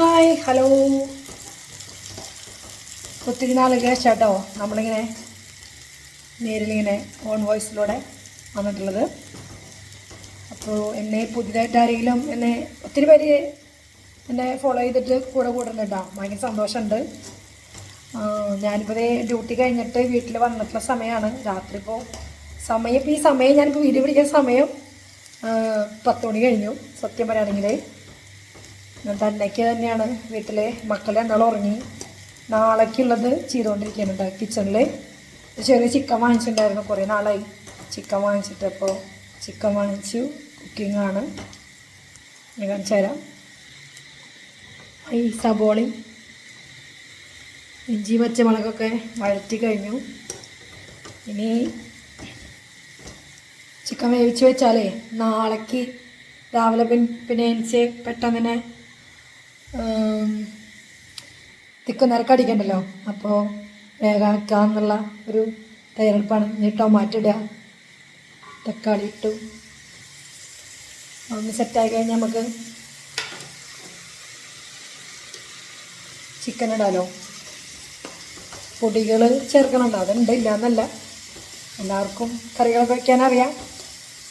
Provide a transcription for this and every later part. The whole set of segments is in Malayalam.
Hi hello. ഒത്തിരി നാളുകൾ ശേഷാട്ടോ നമ്മളിങ്ങനെ നേരിലിങ്ങനെ ഓൺ വോയിസിലൂടെ വന്നിട്ടുള്ളത്. അപ്പോൾ എന്നെ പുതിയതായിട്ട് ആരെങ്കിലും ഒത്തിരി പേര് എന്നെ ഫോളോ ചെയ്തിട്ട് കൂടുന്നുണ്ട് കേട്ടോ. ഭയങ്കര സന്തോഷമുണ്ട്. ഞാനിപ്പോൾ ഡ്യൂട്ടി കഴിഞ്ഞിട്ട് വീട്ടിൽ വന്നിട്ടുള്ള സമയമാണ്. രാത്രി ഇപ്പോൾ ഈ സമയം ഞാനിപ്പോൾ വീഡിയോ പിടിക്കുന്ന സമയം 10 മണി കഴിഞ്ഞു. സത്യം പറയുകയാണെങ്കിൽ തന്നേക്ക് തന്നെയാണ് വീട്ടിലെ മക്കൾ രണ്ടാളും ഉറങ്ങി. നാളേക്കുള്ളത് ചെയ്തുകൊണ്ടിരിക്കുന്നുണ്ട്. കിച്ചണിൽ ചെറിയ ചിക്കൻ വാങ്ങിച്ചിട്ടുണ്ടായിരുന്നു. കുറേ നാളായി ചിക്കൻ വാങ്ങിച്ചിട്ട്. അപ്പോൾ ചിക്കൻ വാങ്ങിച്ചു. കുക്കിങ്ങാണ്. ഞാൻ കാണിച്ചു തരാം. ഈ സബോളയും ഇഞ്ചി പച്ചമുളകൊക്കെ വഴറ്റി കഴിഞ്ഞു. ഇനി ചിക്കൻ വേവിച്ച് വെച്ചാലേ നാളേക്ക് രാവിലെ പിന്നെ എനിക്ക് പെട്ടെന്ന് തിക്കുന്നരക്ക് അടിക്കണ്ടല്ലോ. അപ്പോൾ വേഗാക്കാന്നുള്ള ഒരു തയ്യാറെടുപ്പാണ്. ഇനി ടൊമാറ്റോ ഇടുക, തക്കാളി ഇട്ടു. ഒന്ന് സെറ്റായി കഴിഞ്ഞാൽ നമുക്ക് ചിക്കൻ ഇടാലോ. പൊടികൾ ചേർക്കണുണ്ടോ? അതുണ്ട്, ഇല്ല എന്നല്ല. എല്ലാവർക്കും കറികളൊക്കെ വയ്ക്കാനറിയാം.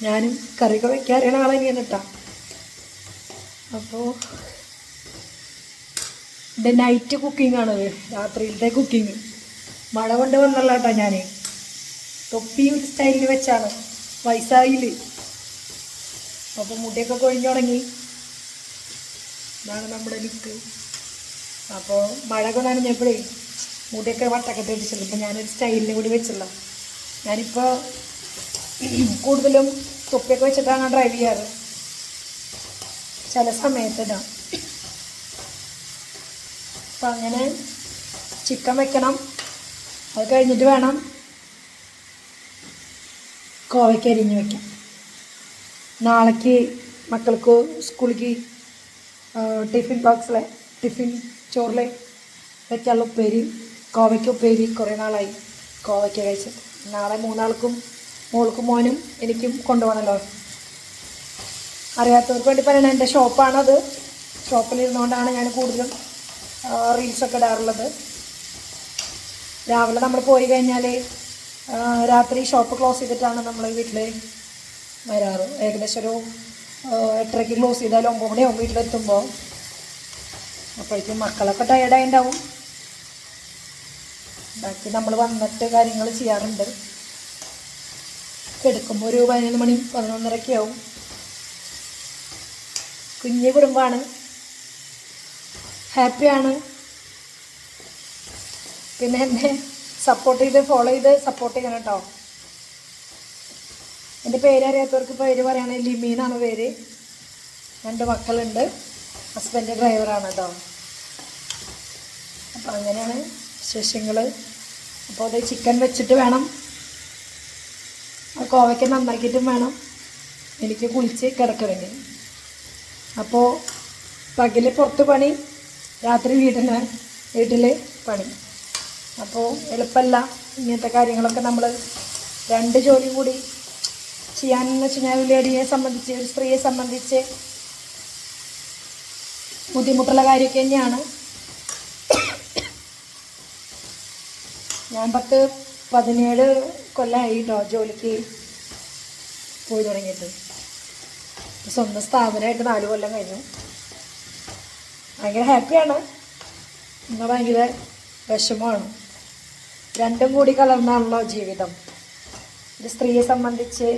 ഞാനും കറികൾ വയ്ക്കാൻ അറിയണ ആളെ തന്നെയാണ് കേട്ടോ. അപ്പോൾ ഇത് നൈറ്റ് കുക്കിങ്ങാണത്, രാത്രിയിലത്തെ കുക്കിങ്. മഴ കൊണ്ട് വന്നല്ല കേട്ടോ. ഞാൻ തൊപ്പി ഒരു സ്റ്റൈലിൽ വെച്ചാണ്, വയസ്സായിൽ. അപ്പോൾ മുടിയൊക്കെ കൊഴിഞ്ഞു തുടങ്ങി. ഇതാണ് നമ്മുടെ ലുക്ക്. അപ്പോൾ മഴ കൊണ്ടാണ് ഞാനിപ്പോഴേ മുടിയൊക്കെ വട്ടക്കെട്ട് വെച്ചിട്ടുള്ളത്. ഇപ്പോൾ ഞാനൊരു സ്റ്റൈലിന് കൂടി വെച്ചുള്ള. ഞാനിപ്പോൾ കൂടുതലും തൊപ്പിയൊക്കെ വെച്ചിട്ടാണ് ഡ്രൈവ് ചെയ്യാറ് ചില സമയത്തിനാണ്. അപ്പം അങ്ങനെ ചിക്കൻ വെക്കണം. അത് കഴിഞ്ഞിട്ട് വേണം കോവയ്ക്ക് അരിഞ്ഞ് വയ്ക്കാം. നാളേക്ക് മക്കൾക്ക് സ്കൂളിലേക്ക് ടിഫിൻ ചോറിൽ വെക്കാനുള്ള ഉപ്പേരി, കോവയ്ക്ക് ഉപ്പേരി. കുറേ നാളായി കോവയ്ക്ക് കഴിച്ചിട്ട്. നാളെ 3 ആൾക്കും, മോൾക്കും മോനും എനിക്കും കൊണ്ടുപോകണമല്ലോ. അറിയാത്തവർക്ക് വേണ്ടി പറയണത് എൻ്റെ ഷോപ്പാണത്. ഷോപ്പിലിരുന്നുകൊണ്ടാണ് ഞാൻ കൂടുതലും റീൽസൊക്കെ ഇടാറുള്ളത്. രാവിലെ നമ്മൾ പോയി കഴിഞ്ഞാൽ രാത്രി ഷോപ്പ് ക്ലോസ് ചെയ്തിട്ടാണ് നമ്മൾ വീട്ടിൽ വരാറ്. ഏകദേശം ഒരു 8:30 ക്ലോസ് ചെയ്താൽ 9 മണിയാവും വീട്ടിലെത്തുമ്പോൾ. അപ്പോഴേക്കും മക്കളൊക്കെ ടയേർഡായി ഉണ്ടാവും. ബാക്കി നമ്മൾ വന്നിട്ട് കാര്യങ്ങൾ ചെയ്യാറുണ്ട്. കിടക്കുമ്പോൾ ഒരു 11 മണി 11:30 ആവും. കുഞ്ഞു കുടുംബമാണ്, ഹാപ്പിയാണ്. പിന്നെ എന്നെ സപ്പോർട്ട് ചെയ്ത് ഫോളോ ചെയ്ത് സപ്പോർട്ട് ചെയ്യണം കേട്ടോ. എൻ്റെ പേര് അറിയാത്തവർക്ക് പേര് പറയുകയാണെങ്കിൽ ലിമീനാണ് പേര്. 2 മക്കളുണ്ട്. ഹസ്ബൻഡ് ഡ്രൈവറാണ് കേട്ടോ. അപ്പോൾ അങ്ങനെയാണ് വിശേഷങ്ങൾ. അപ്പോൾ അത് ചിക്കൻ വെച്ചിട്ട് വേണം, കോവയ്ക്ക് നന്നാക്കിയിട്ടും വേണം എനിക്ക് കുളിച്ച് കിടക്കണമെങ്കിൽ. അപ്പോൾ പകൽ പുറത്ത് പണി, രാത്രി വീട്ടിൽ പണി. അപ്പോൾ എളുപ്പമല്ല ഇങ്ങനത്തെ കാര്യങ്ങളൊക്കെ. നമ്മൾ 2 ജോലി കൂടി ചെയ്യാനെന്ന് വെച്ച് കഴിഞ്ഞാൽ ലേഡിയെ സംബന്ധിച്ച്, ഒരു സ്ത്രീയെ സംബന്ധിച്ച് ബുദ്ധിമുട്ടുള്ള കാര്യമൊക്കെ തന്നെയാണ്. ഞാൻ 17 കൊല്ലമായി കേട്ടോ ജോലിക്ക് പോയി തുടങ്ങിയിട്ട്. സ്വന്തം സ്ഥാപനമായിട്ട് 4 കൊല്ലം കഴിഞ്ഞു. ഭയങ്കര ഹാപ്പിയാണ്, എന്നാൽ ഭയങ്കര വിഷമമാണ്. 2ഉം കൂടി കലർന്നാണല്ലോ ജീവിതം. ഒരു സ്ത്രീയെ സംബന്ധിച്ച്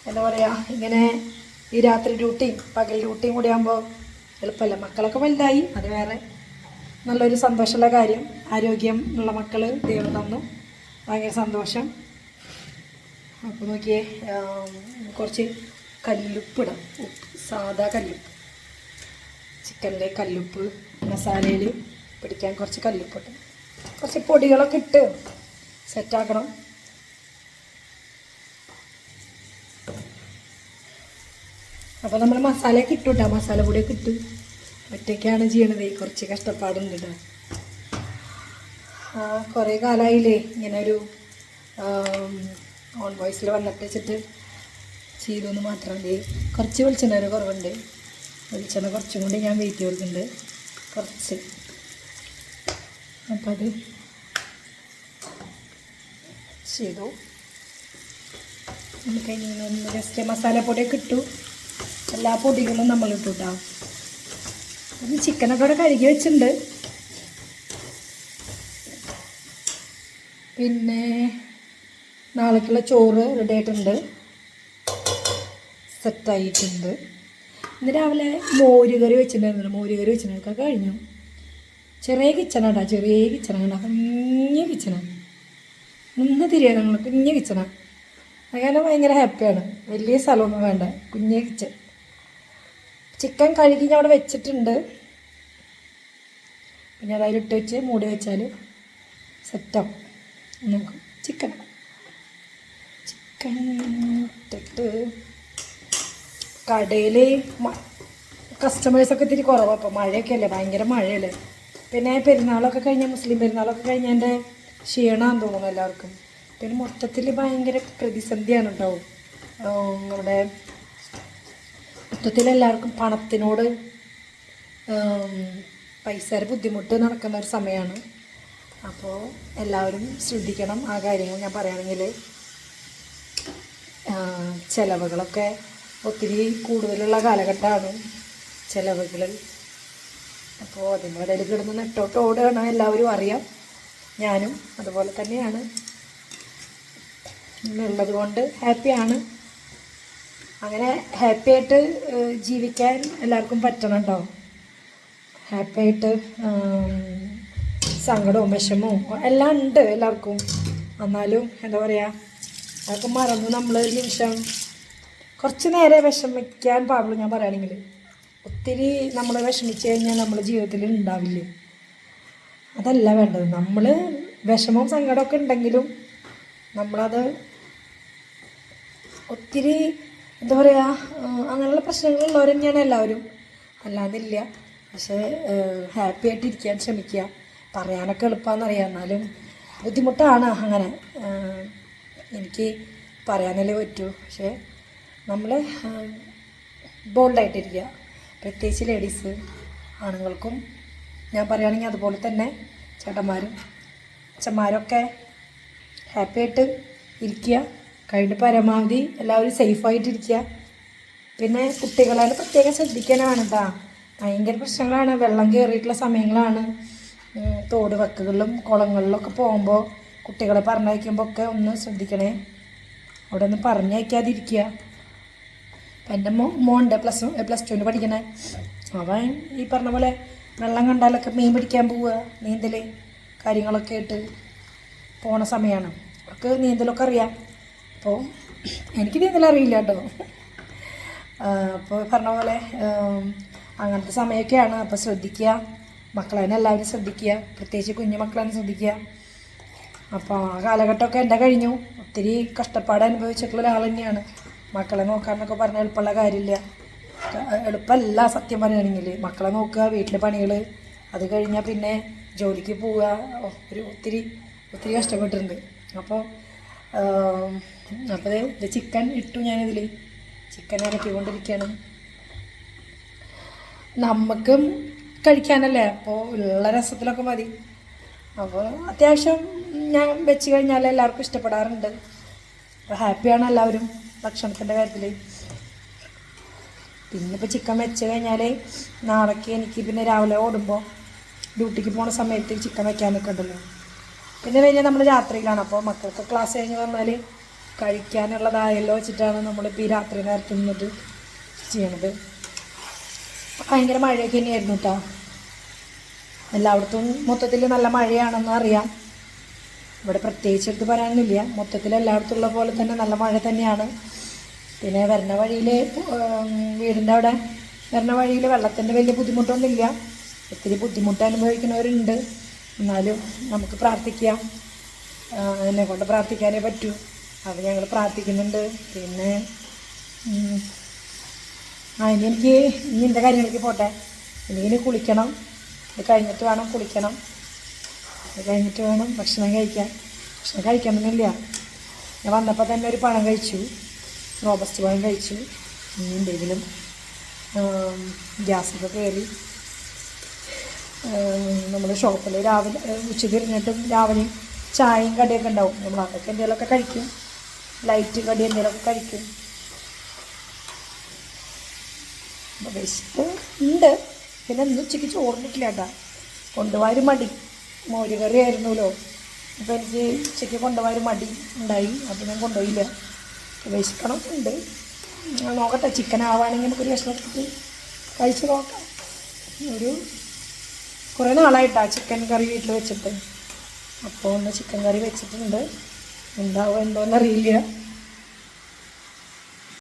എന്താ പറയുക, ഇങ്ങനെ ഈ രാത്രി ഡ്യൂട്ടിയും പകൽ ഡ്യൂട്ടിയും കൂടി ആകുമ്പോൾ എളുപ്പമല്ല. മക്കളൊക്കെ വലുതായി, അത് വേറെ നല്ലൊരു സന്തോഷമുള്ള കാര്യം. ആരോഗ്യം ഉള്ള മക്കൾ ദൈവം തന്നു, ഭയങ്കര സന്തോഷം. അപ്പോൾ നോക്കിയേ, കുറച്ച് കല്ലുപ്പിടാം. സാധാ കല്ലുപ്പ്, ചിക്കനിലെ കല്ലുപ്പ്, മസാലയിൽ പിടിക്കാൻ കുറച്ച് കല്ലുപ്പിട്ട് കുറച്ച് പൊടികളൊക്കെ ഇട്ട് സെറ്റാക്കണം. അപ്പോൾ നമ്മൾ മസാലയൊക്കെ ഇട്ടു കേട്ടോ. മസാല പൊടിയൊക്കെ ഇട്ട് ഒറ്റയ്ക്കാണ് ചെയ്യണത്. കുറച്ച് കഷ്ടപ്പാടുണ്ട് കേട്ടോ. കുറേ കാലമായില്ലേ ഇങ്ങനെ ഒരു ഓൺ വോയിസിൽ വന്നിട്ട് വെച്ചിട്ട് ചെയ്തു എന്ന് മാത്രമല്ല കുറച്ച് വെളിച്ചെണ്ണ ഒരു കുറവുണ്ട്. വെളിച്ചെണ്ണ കുറച്ചും കൂടി ഞാൻ വെയിറ്റ് കൊടുക്കുന്നുണ്ട് കുറച്ച്. അപ്പം അത് ചെയ്തു. നമുക്ക് ഇനി ജസ്റ്റ് മസാലപ്പൊടിയൊക്കെ ഇട്ടു, എല്ലാ പൊടികളും നമ്മൾ ഇട്ടു കേട്ടോ. അത് ചിക്കനൊക്കെ അവിടെ കഴുകി വെച്ചിട്ടുണ്ട്. പിന്നെ നാളേക്കുള്ള ചോറ് റെഡി ആയിട്ടുണ്ട്, സെറ്റായിട്ടുണ്ട്. ഇന്ന് രാവിലെ മോരുകറി വെച്ചിട്ടുണ്ടായിരുന്നു, മോരുകറി വെച്ചിട്ടുണ്ടൊക്കെ കഴിഞ്ഞു. ചെറിയ കിച്ചണാട്ടാ, ചെറിയ കിച്ചണാണ്, കുഞ്ഞ കിച്ചണാണ്. നിന്ന് തിരിയാണ് നമ്മൾ, കുഞ്ഞ കിച്ചണാണ്. അങ്ങനെ ഭയങ്കര ഹാപ്പിയാണ്. വലിയ സ്ഥലമൊന്നും വേണ്ട, കുഞ്ഞ കിച്ചൺ. ചിക്കൻ കഴുകി ഞാൻ അവിടെ വെച്ചിട്ടുണ്ട്. പിന്നെ അതിലിട്ട് വെച്ച് മൂടി വെച്ചാൽ സെറ്റാവും. നോക്കും ചിക്കൻ ഇട്ടിട്ട് കടയിൽ കസ്റ്റമേഴ്സൊക്കെ ഇത്തിരി കുറവാണ്. അപ്പോൾ മഴയൊക്കെ അല്ലേ, ഭയങ്കര മഴയല്ലേ. പിന്നെ പെരുന്നാളൊക്കെ കഴിഞ്ഞാൽ, മുസ്ലിം പെരുന്നാളൊക്കെ കഴിഞ്ഞതിൻ്റെ ക്ഷീണമാണെന്ന് തോന്നുന്നു എല്ലാവർക്കും. പിന്നെ മൊത്തത്തിൽ ഭയങ്കര പ്രതിസന്ധിയാണ് ഉണ്ടാവും. നമ്മുടെ മൊത്തത്തിൽ എല്ലാവർക്കും പണത്തിനോട് പൈസയുടെ ബുദ്ധിമുട്ട് നടക്കുന്ന ഒരു സമയമാണ്. അപ്പോൾ എല്ലാവരും ശ്രദ്ധിക്കണം ആ കാര്യങ്ങൾ. ഞാൻ പറയുകയാണെങ്കിൽ ചിലവുകളൊക്കെ ഒത്തിരി കൂടുതലുള്ള കാലഘട്ടമാണ് ചിലവുകൾ. അപ്പോൾ അതിൻ്റെ ഇടയിൽ കിടന്ന് നെട്ടോട്ട് ഓടുകയാണ്, എല്ലാവരും അറിയാം. ഞാനും അതുപോലെ തന്നെയാണ് ഉള്ളത് കൊണ്ട് ഹാപ്പിയാണ്. അങ്ങനെ ഹാപ്പി ആയിട്ട് ജീവിക്കാൻ എല്ലാവർക്കും പറ്റണം കേട്ടോ. ഹാപ്പി ആയിട്ട് സങ്കടവും വിഷമവും എല്ലാം ഉണ്ട് എല്ലാവർക്കും. എന്നാലും എന്താ പറയുക, അതൊക്കെ മറന്ന് നമ്മൾ ഒരു നിമിഷം കുറച്ച് നേരെ വിഷമിക്കാൻ പാടുള്ളൂ. ഞാൻ പറയുകയാണെങ്കിൽ ഒത്തിരി നമ്മൾ വിഷമിച്ച് കഴിഞ്ഞാൽ നമ്മുടെ ജീവിതത്തിൽ ഉണ്ടാവില്ലേ, അതല്ല വേണ്ടത്. നമ്മൾ വിഷമവും സങ്കടമൊക്കെ ഉണ്ടെങ്കിലും നമ്മളത് ഒത്തിരി എന്താ പറയുക, അങ്ങനെയുള്ള പ്രശ്നങ്ങളുള്ളവർ തന്നെയാണ് എല്ലാവരും, അല്ലാതില്ല. പക്ഷേ ഹാപ്പി ആയിട്ട് ഇരിക്കാൻ ശ്രമിക്കുക. പറയാനൊക്കെ എളുപ്പമാണെന്നറിയാം, എന്നാലും ബുദ്ധിമുട്ടാണ്. അങ്ങനെ എനിക്ക് പറയാനല്ലേ പറ്റൂ. പക്ഷേ നമ്മൾ ബോൾഡായിട്ടിരിക്കുക, പ്രത്യേകിച്ച് ലേഡീസ്. ആണുങ്ങൾക്കും ഞാൻ പറയുകയാണെങ്കിൽ അതുപോലെ തന്നെ ചേട്ടന്മാരും അച്ഛന്മാരൊക്കെ ഹാപ്പി ആയിട്ട് ഇരിക്കുക. കഴിഞ്ഞ് പരമാവധി എല്ലാവരും സേഫായിട്ടിരിക്കുക. പിന്നെ കുട്ടികളെ പ്രത്യേകം ശ്രദ്ധിക്കാനാണ് കേട്ടോ. ഭയങ്കര പ്രശ്നങ്ങളാണ്, വെള്ളം കയറിയിട്ടുള്ള സമയങ്ങളാണ്. തോട് വക്കുകളിലും കുളങ്ങളിലൊക്കെ പോകുമ്പോൾ കുട്ടികളെ പറഞ്ഞയക്കുമ്പോൾ ഒക്കെ ഒന്ന് ശ്രദ്ധിക്കണേ, അവിടെ ഒന്ന് പറഞ്ഞയക്കാതിരിക്കുക. അപ്പം എൻ്റെ മോണ്ട് പ്ലസ് ടുവിന് പഠിക്കണേ. അവൻ ഈ പറഞ്ഞ പോലെ വെള്ളം കണ്ടാലൊക്കെ മീൻ പിടിക്കാൻ പോവുക, നീന്തൽ കാര്യങ്ങളൊക്കെ ആയിട്ട് പോണ സമയമാണ്. അവർക്ക് നീന്തലൊക്കെ അറിയാം. അപ്പോൾ എനിക്ക് നീന്തലറിയില്ല കേട്ടോ. അപ്പോൾ പറഞ്ഞ പോലെ അങ്ങനത്തെ സമയമൊക്കെയാണ്. അപ്പോൾ ശ്രദ്ധിക്കുക, മക്കളെ എല്ലാവരും ശ്രദ്ധിക്കുക, പ്രത്യേകിച്ച് കുഞ്ഞു മക്കളെ ശ്രദ്ധിക്കുക. അപ്പോൾ ആ കാലഘട്ടമൊക്കെ എൻ്റെ കഴിഞ്ഞു. ഒത്തിരി കഷ്ടപ്പാട് അനുഭവിച്ചിട്ടുള്ള ഒരാൾ തന്നെയാണ്. മക്കളെ നോക്കാമെന്നൊക്കെ പറഞ്ഞാൽ എളുപ്പമുള്ള കാര്യമില്ല, എളുപ്പമല്ല സത്യം പറയുകയാണെങ്കിൽ. മക്കളെ നോക്കുക, വീട്ടിലെ പണികൾ, അത് കഴിഞ്ഞാൽ പിന്നെ ജോലിക്ക് പോവുക, ഒത്തിരി കഷ്ടപ്പെട്ടിട്ടുണ്ട്. അപ്പോൾ ഇത് ചിക്കൻ ഇട്ടു ഞാനിതിൽ, ചിക്കൻ ഇറക്കിക്കൊണ്ടിരിക്കുകയാണ്. നമുക്കും കഴിക്കാനല്ലേ, അപ്പോൾ ഉള്ള രസത്തിലൊക്കെ മതി. അപ്പോൾ അത്യാവശ്യം ഞാൻ വെച്ച് കഴിഞ്ഞാൽ എല്ലാവർക്കും ഇഷ്ടപ്പെടാറുണ്ട്. അപ്പോൾ ഹാപ്പിയാണ് എല്ലാവരും ഭക്ഷണത്തിൻ്റെ കാര്യത്തിൽ. പിന്നെ ഇപ്പോൾ ചിക്കൻ വെച്ച് കഴിഞ്ഞാൽ നാളേക്ക് എനിക്ക് പിന്നെ രാവിലെ ഓടുമ്പോൾ ഡ്യൂട്ടിക്ക് പോകുന്ന സമയത്ത് ചിക്കൻ വയ്ക്കാൻ നിൽക്കണ്ടല്ലോ. പിന്നെ കഴിഞ്ഞാൽ നമ്മൾ രാത്രിയിലാണ്. അപ്പോൾ മക്കൾക്ക് ക്ലാസ് കഴിഞ്ഞ് വന്നാൽ കഴിക്കാനുള്ളതായല്ലോ വെച്ചിട്ടാണ് നമ്മളിപ്പോൾ ഈ രാത്രി നേരത്തെ നിന്നിട്ട് ചെയ്യണത്. ഭയങ്കര മഴയൊക്കെ തന്നെയായിരുന്നു കേട്ടോ. എല്ലായിടത്തും മൊത്തത്തിൽ നല്ല മഴയാണെന്ന് അറിയാം. ഇവിടെ പ്രത്യേകിച്ച് എടുത്ത് പറയാനൊന്നുമില്ല, മൊത്തത്തിൽ എല്ലായിടത്തും ഉള്ള പോലെ തന്നെ നല്ല മഴ തന്നെയാണ്. പിന്നെ വരുന്ന വഴിയിൽ, വീടിൻ്റെ അവിടെ വരുന്ന വഴിയിൽ വെള്ളത്തിൻ്റെ വലിയ ബുദ്ധിമുട്ടൊന്നുമില്ല. ഒത്തിരി ബുദ്ധിമുട്ട് അനുഭവിക്കുന്നവരുണ്ട്, എന്നാലും നമുക്ക് പ്രാർത്ഥിക്കാം. എന്നെ കൊണ്ട് പ്രാർത്ഥിക്കാനേ പറ്റൂ. അത് ഞങ്ങൾ പ്രാർത്ഥിക്കുന്നുണ്ട്. പിന്നെ ഇനി എനിക്ക് എൻ്റെ കാര്യങ്ങൾക്ക് പോട്ടെ. ഇനി കുളിക്കണം, ഇത് കഴിഞ്ഞിട്ട് വേണം കുളിക്കണം, ഇത് കഴിഞ്ഞിട്ട് വേണം ഭക്ഷണം കഴിക്കാൻ. ഭക്ഷണം കഴിക്കണമെന്നില്ല, ഞാൻ വന്നപ്പോൾ തന്നെ ഒരു പഴം കഴിച്ചു. റോബസ്റ്റ് പഴം കഴിച്ചു. ഇനി എന്തെങ്കിലും ഗ്യാസൊക്കെ കയറി നമ്മൾ ഷോപ്പിൽ രാവിലെ ഉച്ചയ്ക്ക് ഇരുന്നിട്ടും രാവിലെയും ചായയും കടിയൊക്കെ ഉണ്ടാവും. നമ്മൾ അതൊക്കെ എന്തെങ്കിലുമൊക്കെ കഴിക്കും. ലൈറ്റ് കടി എന്തെങ്കിലുമൊക്കെ കഴിക്കും. അപ്പോൾ വിശപ്പ് ഉണ്ട്. പിന്നെ ഇന്ന് ഉച്ചയ്ക്ക് ചോറിനിട്ടില്ല കേട്ടോ. കൊണ്ടുപോയൊരു മടി. മോരുകറി ആയിരുന്നല്ലോ. അപ്പോൾ എനിക്ക് ഉച്ചയ്ക്ക് കൊണ്ടുപോയൊരു മടി ഉണ്ടായി. അപ്പോൾ ഞാൻ കൊണ്ടുപോയില്ല. വിശക്കണം ഉണ്ട്. നോക്കട്ടെ, ചിക്കൻ ആവുകയാണെങ്കിൽ നമുക്കൊരു കഷ്ണം എടുത്തിട്ട് കഴിച്ച് നോക്കാം. കുറേ നാളായിട്ടാണ് ചിക്കൻ കറി വീട്ടിൽ വെച്ചിട്ട്. അപ്പോൾ ഒന്ന് ചിക്കൻ കറി വെച്ചിട്ടുണ്ട്. ഉണ്ടാവുക എന്തോന്നറിയില്ല.